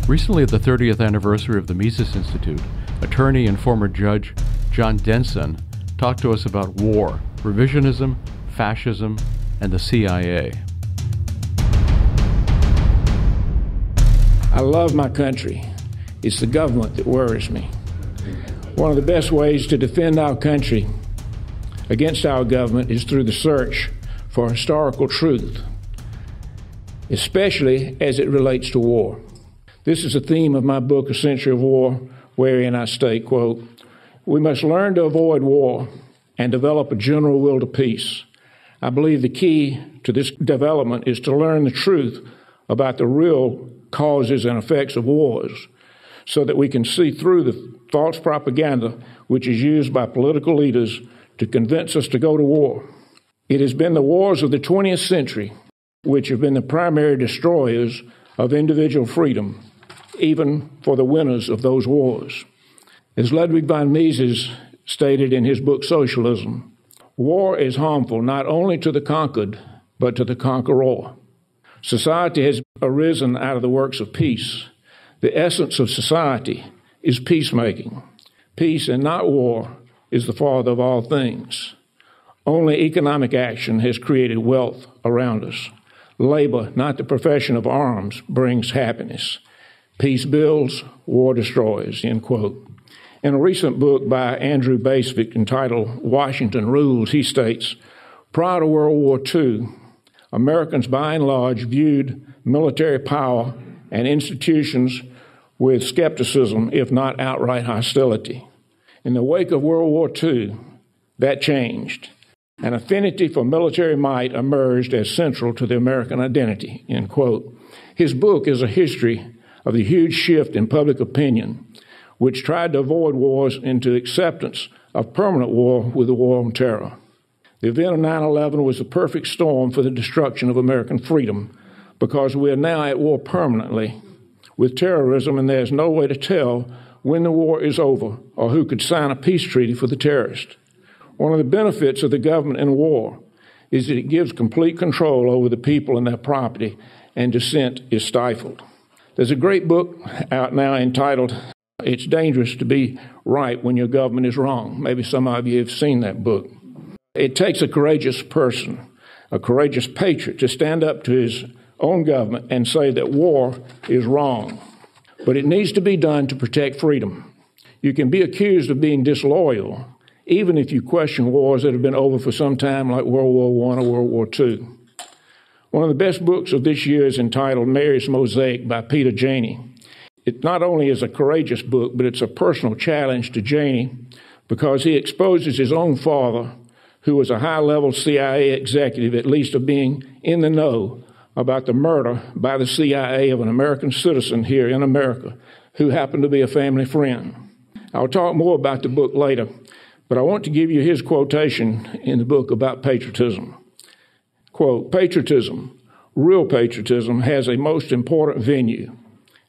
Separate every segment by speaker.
Speaker 1: Recently, at the 30th anniversary of the Mises Institute, attorney and former judge John Denson talked to us about war, revisionism, fascism, and the CIA.
Speaker 2: I love my country. It's the government that worries me. One of the best ways to defend our country against our government is through the search for historical truth, especially as it relates to war. This is a theme of my book, A Century of War, wherein I state, quote, "We must learn to avoid war and develop a general will to peace. I believe the key to this development is to learn the truth about the real causes and effects of wars so that we can see through the false propaganda which is used by political leaders to convince us to go to war. It has been the wars of the 20th century which have been the primary destroyers of individual freedom, even for the winners of those wars. As Ludwig von Mises stated in his book Socialism, war is harmful not only to the conquered, but to the conqueror. Society has arisen out of the works of peace. The essence of society is peacemaking. Peace and not war is the father of all things. Only economic action has created wealth around us. Labor, not the profession of arms, brings happiness. Peace builds, war destroys," end quote. In a recent book by Andrew Basvick entitled Washington Rules, he states, "Prior to World War II, Americans by and large viewed military power and institutions with skepticism, if not outright hostility. In the wake of World War II, that changed. An affinity for military might emerged as central to the American identity," end quote. His book is a history of the huge shift in public opinion, which tried to avoid wars into acceptance of permanent war with the war on terror. The event of 9/11 was a perfect storm for the destruction of American freedom because we are now at war permanently with terrorism, and there's no way to tell when the war is over or who could sign a peace treaty for the terrorist. One of the benefits of the government in war is that it gives complete control over the people and their property, and dissent is stifled. There's a great book out now entitled, "It's Dangerous to Be Right When Your Government is Wrong." Maybe some of you have seen that book. It takes a courageous person, a courageous patriot, to stand up to his own government and say that war is wrong. But it needs to be done to protect freedom. You can be accused of being disloyal, even if you question wars that have been over for some time, like World War I or World War II. One of the best books of this year is entitled Mary's Mosaic by Peter Janney. It not only is a courageous book, but it's a personal challenge to Janney because he exposes his own father, who was a high-level CIA executive, at least of being in the know about the murder by the CIA of an American citizen here in America who happened to be a family friend. I'll talk more about the book later, but I want to give you his quotation in the book about patriotism. Quote, "Patriotism, real patriotism, has a most important venue,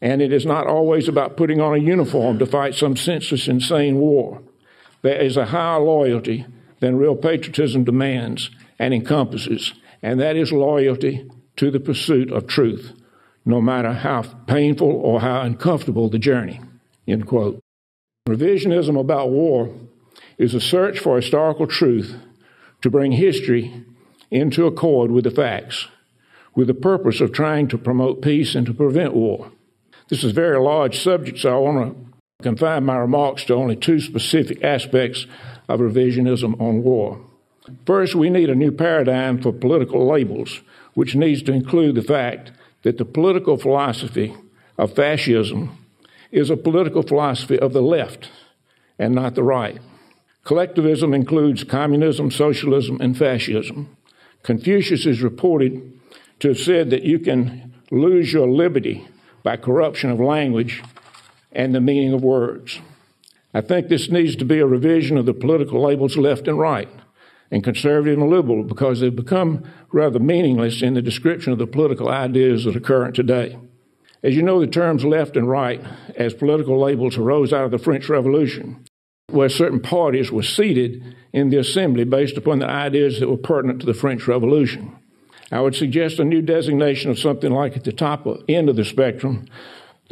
Speaker 2: and it is not always about putting on a uniform to fight some senseless, insane war. There is a higher loyalty than real patriotism demands and encompasses, and that is loyalty to the pursuit of truth, no matter how painful or how uncomfortable the journey," end quote. Revisionism about war is a search for historical truth to bring history into accord with the facts, with the purpose of trying to promote peace and to prevent war. This is a very large subject, so I want to confine my remarks to only two specific aspects of revisionism on war. First, we need a new paradigm for political labels, which needs to include the fact that the political philosophy of fascism is a political philosophy of the left and not the right. Collectivism includes communism, socialism, and fascism. Confucius is reported to have said that you can lose your liberty by corruption of language and the meaning of words. I think this needs to be a revision of the political labels left and right, and conservative and liberal, because they've become rather meaningless in the description of the political ideas that are current today. As you know, the terms left and right as political labels arose out of the French Revolution, where certain parties were seated in the assembly based upon the ideas that were pertinent to the French Revolution. I would suggest a new designation of something like at the top end of the spectrum,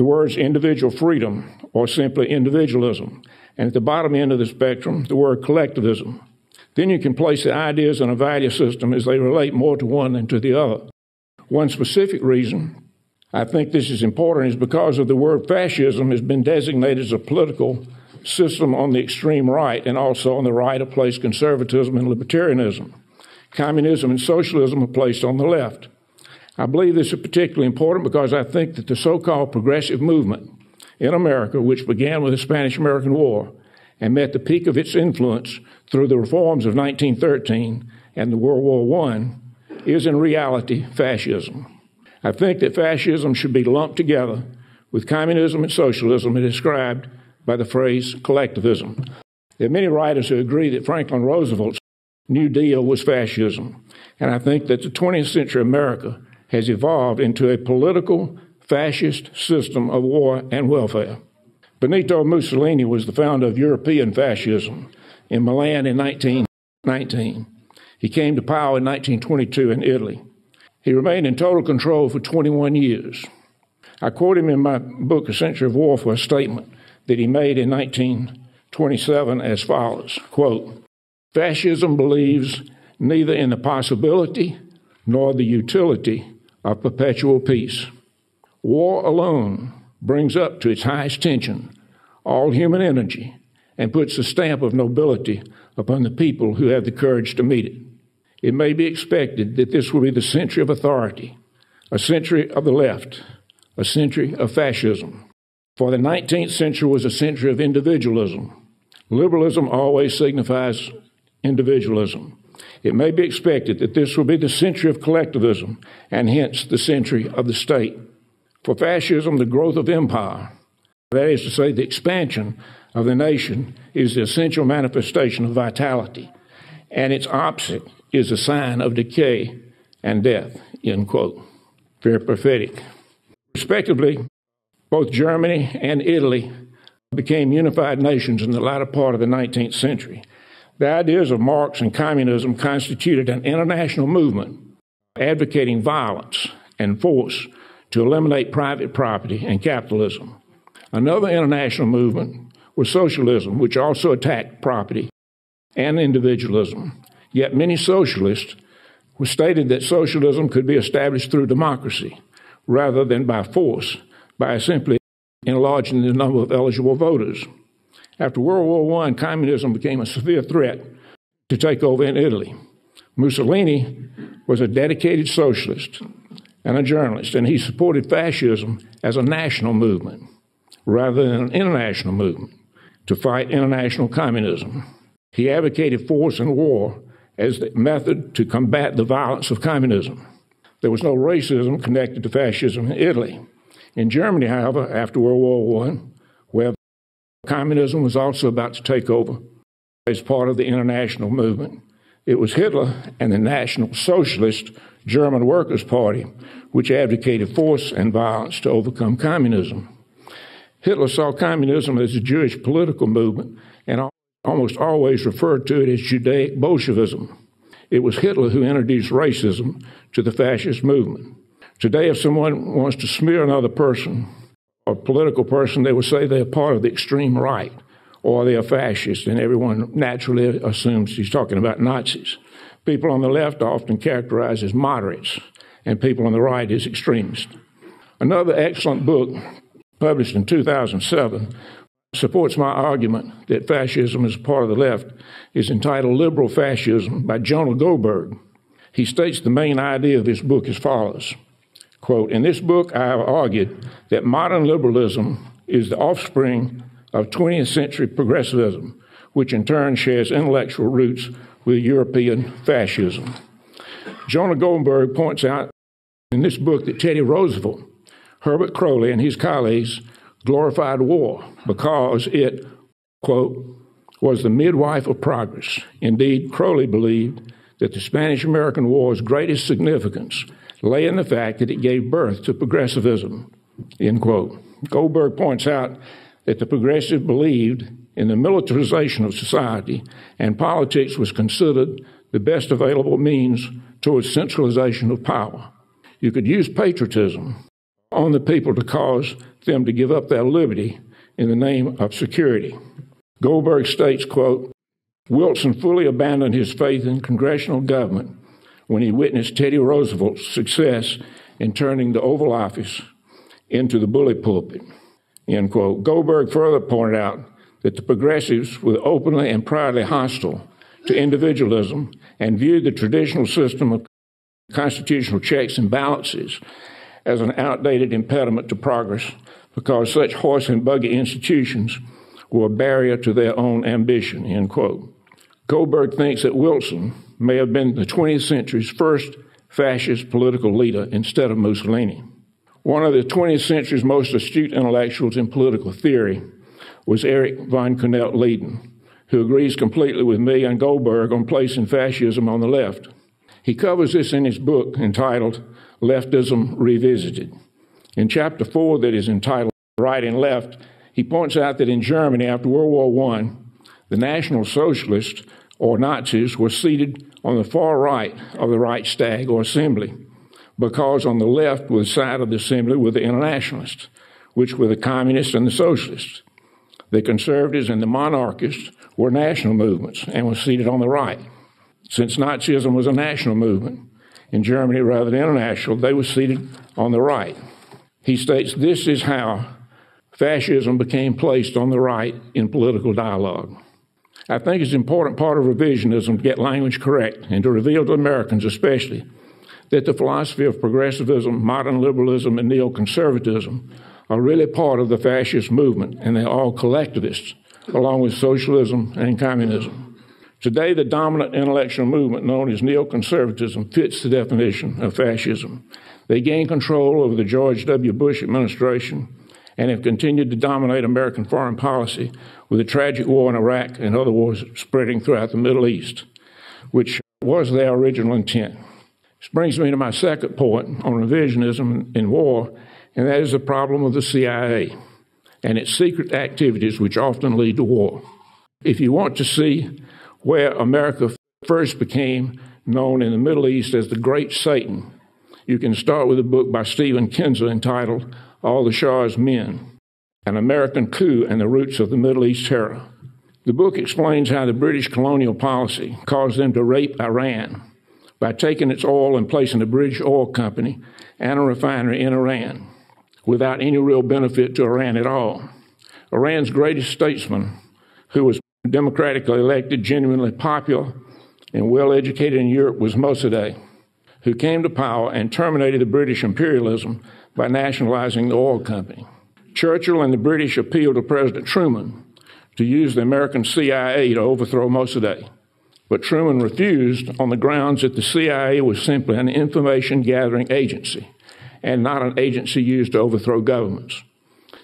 Speaker 2: the words individual freedom or simply individualism, and at the bottom end of the spectrum, the word collectivism. Then you can place the ideas in a value system as they relate more to one than to the other. One specific reason I think this is important is because of the word fascism has been designated as a political system on the extreme right, and also on the right have placed conservatism and libertarianism. Communism and socialism are placed on the left. I believe this is particularly important because I think that the so-called progressive movement in America, which began with the Spanish-American War and met the peak of its influence through the reforms of 1913 and the World War I, is in reality fascism. I think that fascism should be lumped together with communism and socialism and described by the phrase collectivism. There are many writers who agree that Franklin Roosevelt's New Deal was fascism, and I think that the 20th century America has evolved into a political fascist system of war and welfare. Benito Mussolini was the founder of European fascism in Milan in 1919. He came to power in 1922 in Italy. He remained in total control for 21 years. I quote him in my book, A Century of War, for a statement that he made in 1927 as follows, quote, "Fascism believes neither in the possibility nor the utility of perpetual peace. War alone brings up to its highest tension all human energy and puts a stamp of nobility upon the people who have the courage to meet it. It may be expected that this will be the century of authority, a century of the left, a century of fascism. For the 19th century was a century of individualism. Liberalism always signifies individualism. It may be expected that this will be the century of collectivism and hence the century of the state. For fascism, the growth of empire, that is to say, the expansion of the nation, is the essential manifestation of vitality, and its opposite is a sign of decay and death," end quote. Very prophetic. Respectively, both Germany and Italy became unified nations in the latter part of the 19th century. The ideas of Marx and communism constituted an international movement advocating violence and force to eliminate private property and capitalism. Another international movement was socialism, which also attacked property and individualism. Yet many socialists stated that socialism could be established through democracy rather than by force, by simply enlarging the number of eligible voters. After World War I, communism became a severe threat to take over in Italy. Mussolini was a dedicated socialist and a journalist, and he supported fascism as a national movement rather than an international movement to fight international communism. He advocated force and war as the method to combat the violence of communism. There was no racism connected to fascism in Italy. In Germany, however, after World War I, where communism was also about to take over as part of the international movement, it was Hitler and the National Socialist German Workers' Party which advocated force and violence to overcome communism. Hitler saw communism as a Jewish political movement and almost always referred to it as Judaic Bolshevism. It was Hitler who introduced racism to the fascist movement. Today, if someone wants to smear another person or political person, they will say they're part of the extreme right or they're fascist, and everyone naturally assumes he's talking about Nazis. People on the left are often characterized as moderates, and people on the right as extremists. Another excellent book, published in 2007, supports my argument that fascism is part of the left, is entitled Liberal Fascism by Jonah Goldberg. He states the main idea of his book as follows, quote, "In this book, I have argued that modern liberalism is the offspring of 20th century progressivism, which in turn shares intellectual roots with European fascism." Jonah Goldberg points out in this book that Teddy Roosevelt, Herbert Crowley, and his colleagues glorified war because it, quote, "was the midwife of progress." Indeed, Crowley believed that the Spanish-American War's greatest significance lay in the fact that it gave birth to progressivism, end quote. Goldberg points out that the progressive believed in the militarization of society, and politics was considered the best available means towards centralization of power. You could use patriotism on the people to cause them to give up their liberty in the name of security. Goldberg states, quote, Wilson fully abandoned his faith in congressional government when he witnessed Teddy Roosevelt's success in turning the Oval Office into the bully pulpit, end quote. Goldberg further pointed out that the progressives were openly and proudly hostile to individualism and viewed the traditional system of constitutional checks and balances as an outdated impediment to progress because such horse and buggy institutions were a barrier to their own ambition, end quote. Goldberg thinks that Wilson may have been the 20th century's first fascist political leader instead of Mussolini. One of the 20th century's most astute intellectuals in political theory was Erich von Kuhnelt-Leiden, who agrees completely with me and Goldberg on placing fascism on the left. He covers this in his book entitled Leftism Revisited. In chapter 4 that is entitled Right and Left, he points out that in Germany after World War I, the National Socialists, or Nazis, were seated on the far right of the Reichstag, or Assembly, because on the left with the side of the Assembly were the Internationalists, which were the Communists and the Socialists. The Conservatives and the Monarchists were national movements and were seated on the right. Since Nazism was a national movement in Germany rather than international, they were seated on the right. He states this is how fascism became placed on the right in political dialogue. I think it's an important part of revisionism to get language correct and to reveal to Americans especially that the philosophy of progressivism, modern liberalism, and neoconservatism are really part of the fascist movement, and they're all collectivists, along with socialism and communism. Today, the dominant intellectual movement known as neoconservatism fits the definition of fascism. They gained control over the George W. Bush administration and have continued to dominate American foreign policy with the tragic war in Iraq and other wars spreading throughout the Middle East, which was their original intent. This brings me to my second point on revisionism in war, and that is the problem of the CIA and its secret activities which often lead to war. If you want to see where America first became known in the Middle East as the Great Satan, you can start with a book by Stephen Kinzer entitled All the Shah's Men, An American Coup and the Roots of the Middle East Terror. The book explains how the British colonial policy caused them to rape Iran by taking its oil and placing a British oil company and a refinery in Iran without any real benefit to Iran at all. Iran's greatest statesman, who was democratically elected, genuinely popular, and well-educated in Europe, was Mossadegh, who came to power and terminated the British imperialism by nationalizing the oil company. Churchill and the British appealed to President Truman to use the American CIA to overthrow Mossadegh, but Truman refused on the grounds that the CIA was simply an information-gathering agency and not an agency used to overthrow governments.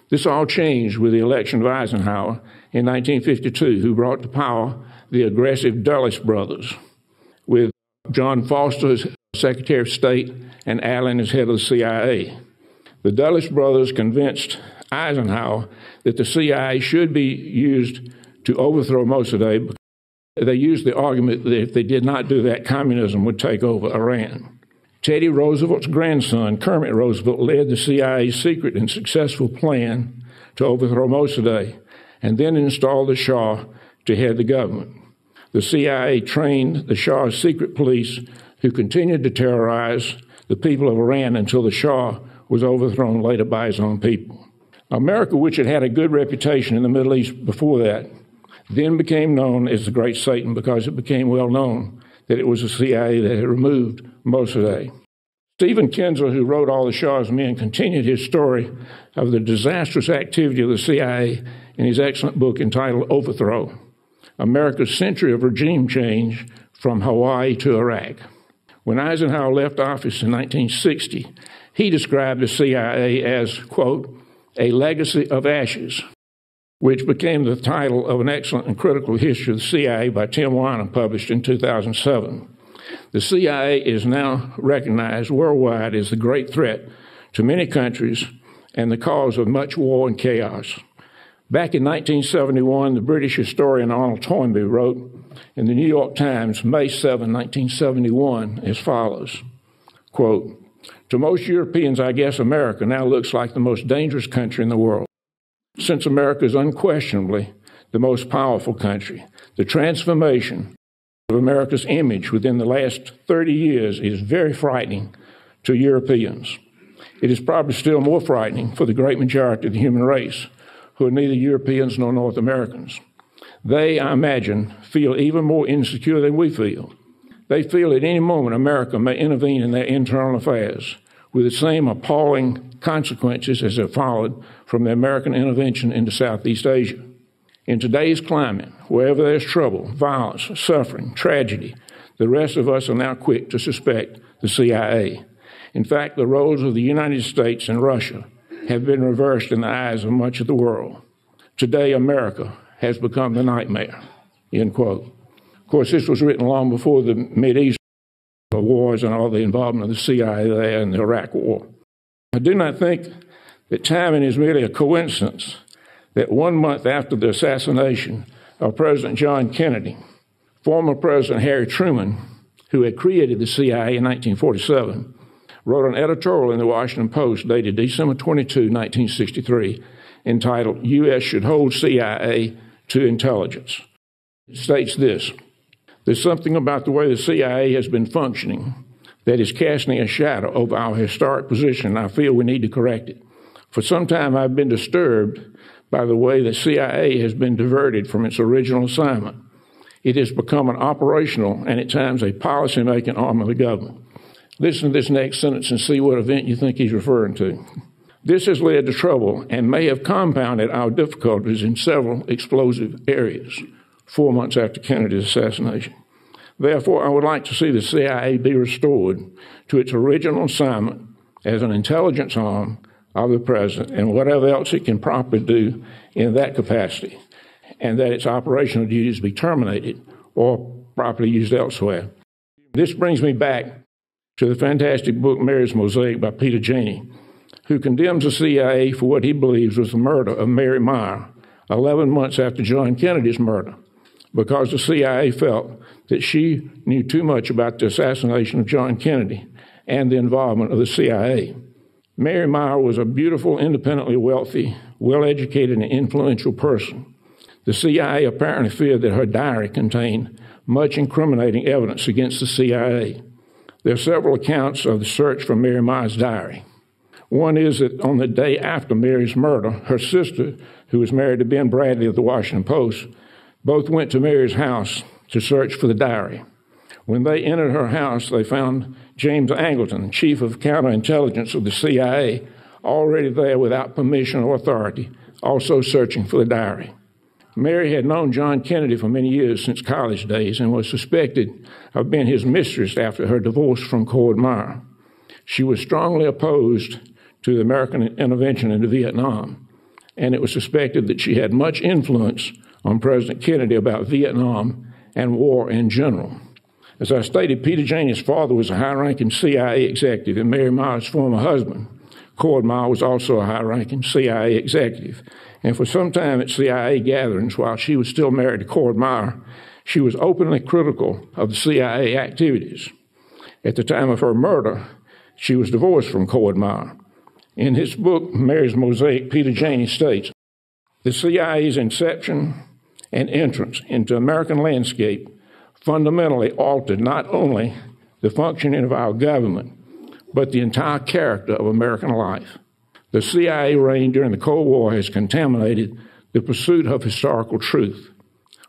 Speaker 2: This all changed with the election of Eisenhower in 1952, who brought to power the aggressive Dulles brothers, with John Foster as Secretary of State and Allen as head of the CIA. The Dulles brothers convinced Eisenhower that the CIA should be used to overthrow Mossadegh. They used the argument that if they did not do that, communism would take over Iran. Teddy Roosevelt's grandson, Kermit Roosevelt, led the CIA's secret and successful plan to overthrow Mossadegh and then installed the Shah to head the government. The CIA trained the Shah's secret police, who continued to terrorize the people of Iran until the Shah was overthrown later by his own people. America, which had had a good reputation in the Middle East before that, then became known as the Great Satan because it became well known that it was the CIA that had removed Mossadegh. Stephen Kinzer, who wrote All the Shah's Men, continued his story of the disastrous activity of the CIA in his excellent book entitled Overthrow, America's Century of Regime Change from Hawaii to Iraq. When Eisenhower left office in 1960, he described the CIA as, quote, a legacy of ashes, which became the title of an excellent and critical history of the CIA by Tim Weiner, published in 2007. The CIA is now recognized worldwide as the great threat to many countries and the cause of much war and chaos. Back in 1971, the British historian Arnold Toynbee wrote in the New York Times, May 7, 1971, as follows, quote, To most Europeans, I guess America now looks like the most dangerous country in the world. Since America is unquestionably the most powerful country, the transformation of America's image within the last 30 years is very frightening to Europeans. It is probably still more frightening for the great majority of the human race, who are neither Europeans nor North Americans. They, I imagine, feel even more insecure than we feel. They feel at any moment America may intervene in their internal affairs with the same appalling consequences as have followed from the American intervention into Southeast Asia. In today's climate, wherever there's trouble, violence, suffering, tragedy, the rest of us are now quick to suspect the CIA. In fact, the roles of the United States and Russia have been reversed in the eyes of much of the world. Today, America has become the nightmare, end quote. Of course, this was written long before the Mideast wars and all the involvement of the CIA there in the Iraq War. I do not think that timing is merely a coincidence that 1 month after the assassination of President John Kennedy, former President Harry Truman, who had created the CIA in 1947, wrote an editorial in the Washington Post dated December 22, 1963, entitled, "U.S. Should Hold CIA to Intelligence." It states this: "There's something about the way the CIA has been functioning that is casting a shadow over our historic position, and I feel we need to correct it. For some time, I've been disturbed by the way the CIA has been diverted from its original assignment. It has become an operational and at times a policy-making arm of the government." Listen to this next sentence and see what event you think he's referring to. "This has led to trouble and may have compounded our difficulties in several explosive areas 4 months after Kennedy's assassination. Therefore, I would like to see the CIA be restored to its original assignment as an intelligence arm of the president and whatever else it can properly do in that capacity, and that its operational duties be terminated or properly used elsewhere." This brings me back to the fantastic book Mary's Mosaic by Peter Janney, who condemns the CIA for what he believes was the murder of Mary Meyer 11 months after John Kennedy's murder, because the CIA felt that she knew too much about the assassination of John Kennedy and the involvement of the CIA. Mary Meyer was a beautiful, independently wealthy, well-educated, and influential person. The CIA apparently feared that her diary contained much incriminating evidence against the CIA. There are several accounts of the search for Mary Meyer's diary. One is that on the day after Mary's murder, her sister, who was married to Ben Bradley of the Washington Post, both went to Mary's house to search for the diary. When they entered her house, they found James Angleton, chief of counterintelligence of the CIA, already there without permission or authority, also searching for the diary. Mary had known John Kennedy for many years since college days and was suspected of being his mistress after her divorce from Cord Meyer. She was strongly opposed to the American intervention into Vietnam, and it was suspected that she had much influence on President Kennedy about Vietnam and war in general. As I stated, Peter Janney's father was a high-ranking CIA executive, and Mary Meyer's former husband, Cord Meyer, was also a high-ranking CIA executive. And for some time at CIA gatherings, while she was still married to Cord Meyer, she was openly critical of the CIA activities. At the time of her murder, she was divorced from Cord Meyer. In his book, Mary's Mosaic, Peter Janney states, "The CIA's inception and entrance into American landscape fundamentally altered not only the functioning of our government, but the entire character of American life. The CIA reign during the Cold War has contaminated the pursuit of historical truth.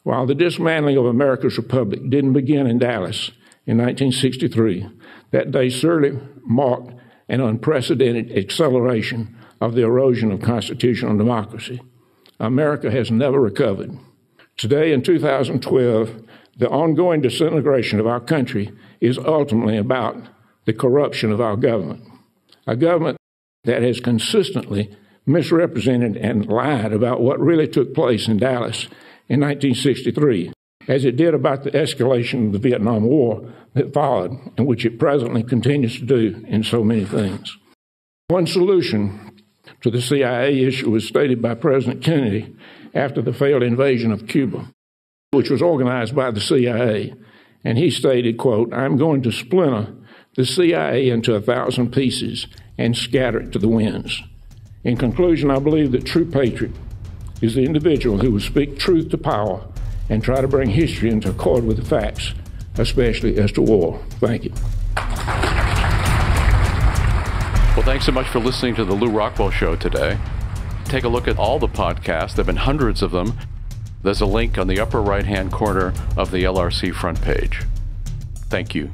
Speaker 2: While the dismantling of America's republic didn't begin in Dallas in 1963, that day certainly marked an unprecedented acceleration of the erosion of constitutional democracy. America has never recovered. Today, in 2012, the ongoing disintegration of our country is ultimately about the corruption of our government, a government that has consistently misrepresented and lied about what really took place in Dallas in 1963, as it did about the escalation of the Vietnam War that followed, and which it presently continues to do in so many things." One solution to the CIA issue was stated by President Kennedy after the failed invasion of Cuba, which was organized by the CIA. And he stated, quote, "I'm going to splinter the CIA into 1,000 pieces and scatter it to the winds. In conclusion, I believe that true patriot is the individual who will speak truth to power and try to bring history into accord with the facts, especially as to war. Thank you.
Speaker 1: Well, thanks so much for listening to the Lou Rockwell Show today. Take a look at all the podcasts. There have been hundreds of them. There's a link on the upper right-hand corner of the LRC front page. Thank you.